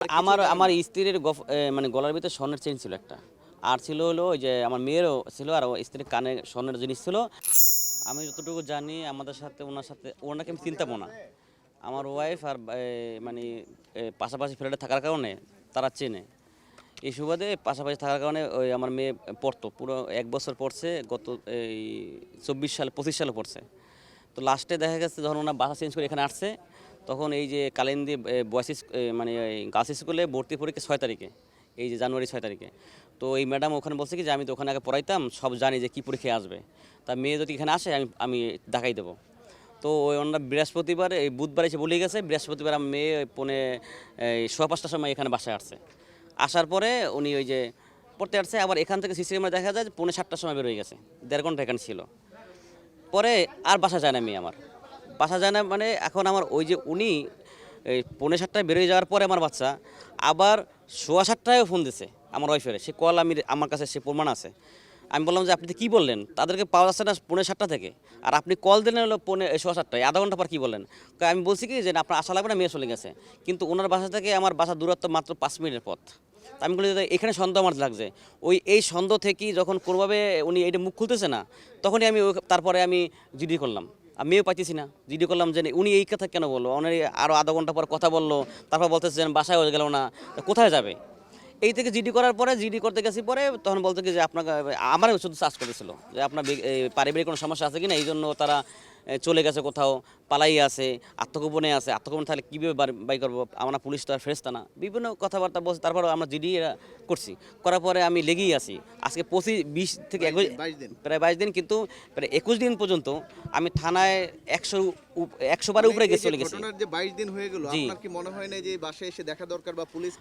আমার আমার স্ত্রীর মানে গলার ভিতরে স্বর্ণের চেইন ছিল একটা, আর ছিল হলো ওই যে আমার মেয়েরও ছিল, আর স্ত্রীর কানে স্বর্ণের জিনিস ছিল। আমি যতটুকু জানি আমাদের সাথে ওনাকে আমি চিনতামও না। আমার ওয়াইফ আর মানে পাশাপাশি ফ্ল্যাটে থাকার কারণে তারা চেনে। এই সুবাদে পাশাপাশি থাকার কারণে ওই আমার মেয়ে পড়তো, পুরো 1 বছর পড়ছে, গত এই 25 সালে পড়ছে। তো লাস্টে দেখা গেছে যখন ওনার বাসা চেঞ্জ করে এখানে আসছে, তখন এই যে কালিন্দী বয়েস মানে গার্লস স্কুলে ভর্তি পরীক্ষা 6 তারিখে, এই যে জানুয়ারি 6 তারিখে। তো এই ম্যাডাম ওখানে বলছে কি যে আমি তো ওখানে আগে পড়াইতাম, সব জানি যে কী পরীক্ষায় আসবে, তা মেয়ে যদি এখানে আসে আমি আমি দেখাই দেবো। তো ওই ওনারা বৃহস্পতিবার এই বুধবার এসে বলে গেছে, বৃহস্পতিবার আমার মেয়ে পৌনে 5:15টার সময় এখানে বাসায় আসছে। আসার পরে উনি ওই যে পড়তে আসছে, আবার এখান থেকে সিসি ক্যামেরা দেখা যায় যে পৌনে 7টার সময় বেরোয় গেছে, 1.5 ঘন্টা এখানে ছিল। পরে আর বাসা যায় না মেয়ে আমার, বাসা যায় না মানে এখন আমার ওই যে উনি এই পৌনে 7টায় বেরোয় যাওয়ার পরে আমার বাচ্চা আবার 7:15টায়ও ফোন দিছে আমার ওয়াইফের, সে কল আমার কাছে সে প্রমাণ আছে। আমি বললাম যে আপনি তো কী বললেন, তাদেরকে পাওয়া যাচ্ছে না পৌনে 7টা থেকে, আর আপনি কল দিলেন হলো 7:15টায়, আধা ঘন্টা পর কী বললেন। আমি বলছি কি যে আপনার আশা লাগবে না, মেয়ে চলে গেছে। কিন্তু ওনার বাসা থেকে আমার বাসার দূরত্ব মাত্র 5 মিনিটের পথ। আমি বলি যে এখানে সন্দেহ আমার লাগছে, এই সন্দেহ থেকেই যখন কোনোভাবে উনি এটা মুখ খুলতেছে না, তখনই আমি তারপরে আমি জিডি করলাম। আমিও পাইতেছি না, জিডি করলাম যে উনি এই কথা কেন বললো, উনি আরও আধা ঘন্টা পর কথা বললো, তারপর বলতেছে যে বাসায় হয়ে গেল না, কোথায় যাবে। এই থেকে জিডি করার পরে, জিডি করতে গেছি পরে তখন বলতে কি যে আপনাকে আমার শুধু সার্চ করেছিল যে আপনার পারিবারিক কোনো সমস্যা আছে কিনা, এই জন্য তারা চলে গেছে কোথাও, পালাই আছে, আত্মগোপনে আছে। আত্মগোপনে তাহলে কীভাবে বাই করবো, আমরা পুলিশ তো আর ফেরেশতা না, বিভিন্ন কথাবার্তা বলছে। তারপর আমরা জিডি করছি, করার পরে আমি লেগেই আছি আজকে 20 থেকে 22 দিন, প্রায় 22 দিন, কিন্তু প্রায় 21 দিন পর্যন্ত আমি থানায় 100 বারের উপরে গেছে চলে গেছি। ঘটনার যে 22 দিন হয়ে গেল, আপনার কি মনে হয় না যে বাসায় এসে দেখা দরকার বা পুলিশ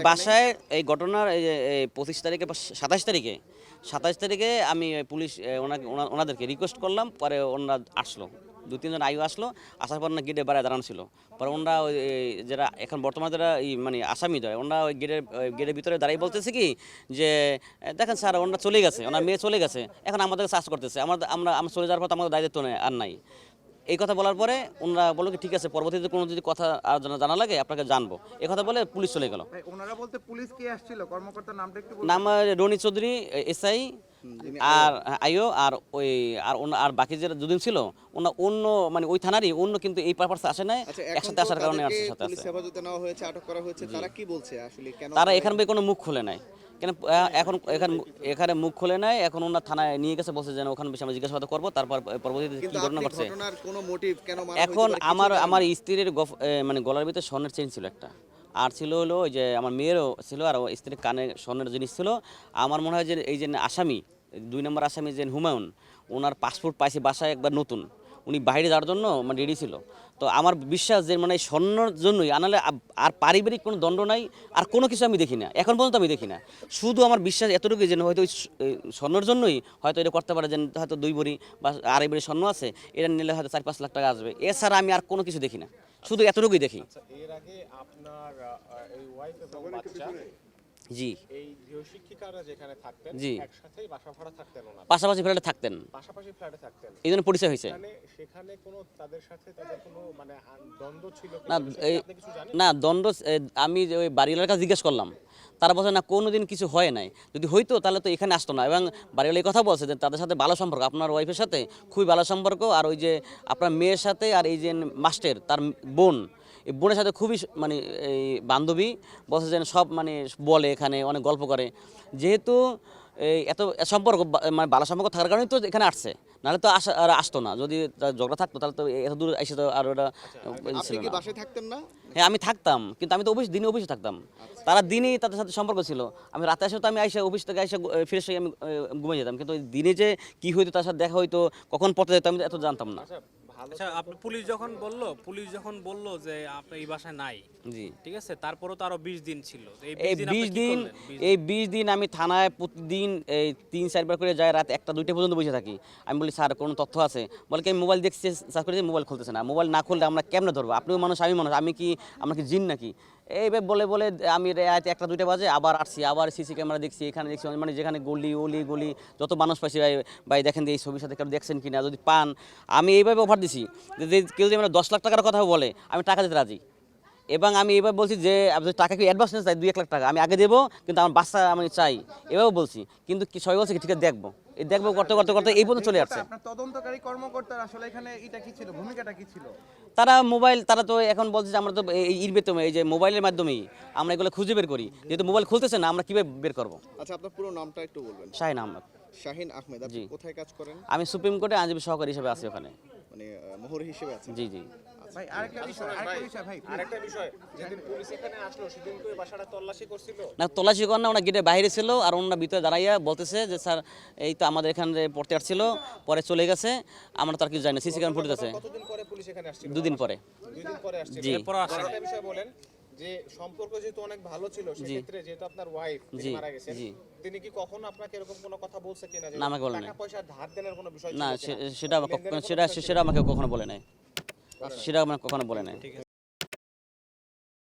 বাসায় এই ঘটনার এই যে 25 তারিখে বা 27 তারিখে আমি পুলিশ ওনাদেরকে রিকোয়েস্ট করলাম, পরে ওনারা আসলো, 2-3 জন আইও আসলো। আসার পর না গেটে বাইরে দাঁড়ানো ছিল, পরে ওনারা ওই যারা এখন বর্তমানে যারা মানে আসামি দেয়, ওনারা ওই গেটের ভিতরে দাঁড়িয়ে বলতেছে কি যে দেখেন স্যার ওনারা চলে গেছে, ওনার মেয়ে চলে গেছে, এখন আমাদেরকে চার্জ করতেছে, আমরা চলে যাওয়ার পর আমাদের দায়িত্ব নেই আর নাই। এই কথা বলার পরে ওনারা বললো কি ঠিক আছে, পরবর্তীতে কোনো যদি কথা আর জানা লাগে আপনাকে জানবো, এই কথা বলে পুলিশ চলে গেল। ওনারা বলতে পুলিশ কে আসছিল, কর্মকর্তার নামটা একটু নাম রনি চৌধুরী, এসআই, আর আইও, আর ওই আর বাকি যারা দুদিন ছিল ওনা অন্য মানে ওই থানারই অন্য, কিন্তু এই পারপাসে আসে নাই, একসাথে আসার কারণে সাথে পুলিশ হেফাজতে নেওয়া হয়েছে, আটক করা হয়েছে। তারা কি বলছে আসলে, কেন তারা এখানে কোনো মুখ খোলে নাই, কেন এখন এখানে মুখ খোলে নাই। এখন ওনার থানায় নিয়ে গেছে, বলছে যে ওখানে বেশি আমরা জিজ্ঞাসাবাদ করবো, তারপর পরবর্তীতে কি ঘটনা ঘটছে। কোনো মোটিভ কেন মারা এখন আমার স্ত্রীর মানে গলার ভিতরে স্বর্ণের চেইন ছিল একটা, আর ছিল হলো ওই যে আমার মেয়েরও ছিল, আর স্ত্রীর কানে স্বর্ণের জিনিস ছিল। আমার মনে হয় যে এই যে আসামি 2 নম্বর আসামি যে হুমায়ুন, ওনার পাসপোর্ট পাইছে বাসায় একবার নতুন, উনি বাইরে যাওয়ার জন্য মানে রেডি ছিল। তো আমার বিশ্বাস যে মানে স্বর্ণর জন্যই আনালে, আর পারিবারিক কোনো দণ্ড নাই, আর কোনো কিছু আমি দেখি না, এখন পর্যন্ত আমি দেখি না। শুধু আমার বিশ্বাস এতটুকুই যে হয়তো ওই স্বর্ণর জন্যই হয়তো এটা করতে পারে, যে হয়তো 2 ভরি বা 2.5 ভরি স্বর্ণ আছে, এটা নিলে হয়তো 4-5 লাখ টাকা আসবে। এছাড়া আমি আর কোনো কিছু দেখি না, শুধু এতটুকুই দেখি। এর আগে আপনার এই ওয়াইফ এবং বাচ্চা, জি, এই গৃহশিক্ষিকারা যেখানে থাকতেন জি, একসাথেই বাসা ভাড়া থাকতেন, ওনারা পাশাপাশি ফ্ল্যাটে থাকতেন, পাশাপাশি ফ্ল্যাটে থাকতেন, এই জন্য পরিচয় হয়েছে। সেখানে কোনো তাদের সাথে তাদের কোনো মানে দ্বন্দ্ব ছিল না আপনি কিছু জানেন? না দ্বন্দ্ব, আমি ওই বাড়িওয়ালার কাছে জিজ্ঞেস করলাম, তারা বলছে না কোনো দিন কিছু হয় নাই, যদি হইতো তাহলে তো এখানে আসতো না। এবং বাড়িওয়ালা এই কথা বলছে যে তাদের সাথে ভালো সম্পর্ক, আপনার ওয়াইফের সাথে খুবই ভালো সম্পর্ক, আর ওই যে আপনার মেয়ের সাথে আর এই যে মাস্টার তার বোন, এই বোনের সাথে খুবই মানে এই বান্ধবী, বলছে যে সব মানে বলে এখানে অনেক গল্প করে। যেহেতু এই এত সম্পর্ক মানে ভালো সম্পর্ক থাকার কারণেই তো এখানে আসছে, নাহলে তো আসতো না। যদি ঝগড়া থাকতো তাহলে তো এত দূর এসে তো আর ওটা ছিল আপনি কি না। বাসায় থাকতেন না? হ্যাঁ আমি থাকতাম, কিন্তু আমি তো দিনে অফিসে থাকতাম, তারা দিনেই তাদের সাথে সম্পর্ক ছিল। আমি রাতে এসে তো আমি অফিস থেকে ফিরে এসে আমি ঘুমিয়ে যেতাম, কিন্তু দিনে যে কি হইতো, তার সাথে দেখা হইতো, কখন পড়তে যেত আমি এত জানতাম না। আচ্ছা আপনি পুলিশ যখন বললো যে আপনি এই বাসায় নাই, জি, ঠিক আছে, তারপরও তো আরো 20 দিন ছিল, এই 20 দিন আমি থানায় প্রতিদিন এই 3-4 বার করে যাই, রাত 1টা-2টা পর্যন্ত বসে থাকি। আমি বলি স্যার কোনো তথ্য আছে, বলে কি আমি মোবাইল দেখছি, সার্চ করেছি, মোবাইল খুলতেছে না। মোবাইল না খুললে আমরা কেমনে ধরবো, আপনিও মানুষ আমি মানুষ, আমরা কি জিন নাকি। এইভাবে বলে বলে আমি রাত 1টা-2টা বাজে আবার আসছি, আবার সিসি ক্যামেরা দেখছি, এখানে দেখছি, মানে যেখানে গলি যত মানুষ পাইছি, ভাই দেখেন এই ছবির সাথে কেউ দেখছেন কিনা, যদি পান। আমি এইভাবে অফার দিছি যে কেউ যদি আমরা 10 লাখ টাকার কথা বলে আমি টাকা দিতে রাজি, এবং আমি এবার বলছি যে আপনি টাকা কি অ্যাডভান্স নিতে চাই 2-1 লাখ টাকা আমি আগে দেবো, কিন্তু আমার বাচ্চা আমি চাই, এভাবে বলছি। কিন্তু কি সবাই বলছে কি ঠিক আছে দেখবো, এই দেখবো করতে করতে করতে এই পর্যন্ত চলে আসছে। আপনার তদন্তকারী কর্মকর্তার আসলে এখানে এটা কি ছিল, ভূমিকাটা কি ছিল? তারা মোবাইল, তারা তো এখন বলছে যে আমরা তো এই বেতনে এই যে মোবাইলের মাধ্যমেই আমরা এগুলো খুঁজে বের করি, যেহেতু মোবাইল খুলতেছে না আমরা কীভাবে বের করবো। আচ্ছা, আপনার পুরো নামটা একটু বলবেন। শাহিন আহমেদ। শাহিন আহমেদ, আপনি জি। কোথায় কাজ করেন? আমি সুপ্রিম কোর্টে আইনজীবী সহকারী হিসেবে আছি ওখানে। মানে মোহর হিসেবে আছেন? জি জি। ভাই আরেকটা বিষয় ভাই, আরেকটা বিষয়, যেদিন পুলিশ এখানে আসলো সেদিন তো এই বাসাটা তল্লাশি করছিল। না তল্লাশি কর না, ওনার গেটের বাইরে ছিল আর ওনার ভিতরে দাঁড়াইয়া বলতেছে যে স্যার এই তো আমাদের এখানে পড়তে আসছিল, পরে চলে গেছে, আমরা তার কিছু জানি না, সিসি ক্যামেরা ফুটেজ আছে। কতদিন পরে পুলিশ এখানে আসছিল? 2 দিন পরে। 2 দিন পরে আসছিল। জি। এরপর আসে আরেকটা বিষয় বলেন যে সম্পর্ক যেহেতু অনেক ভালো ছিল, সেক্ষেত্রে যেহেতু আপনার ওয়াইফ জি, মারা গেছেন, জি। তিনি কি কখনো আপনাকে এরকম কোনো কথা বলছে কিনা যে না, আমাকে বলে নাই। টাকা পয়সা ধার দেনের কোনো বিষয় ছিল না কিনা? সেটা আমাকে কখনো বলে নাই, সেটা আমাকে কখনো বলে নাই।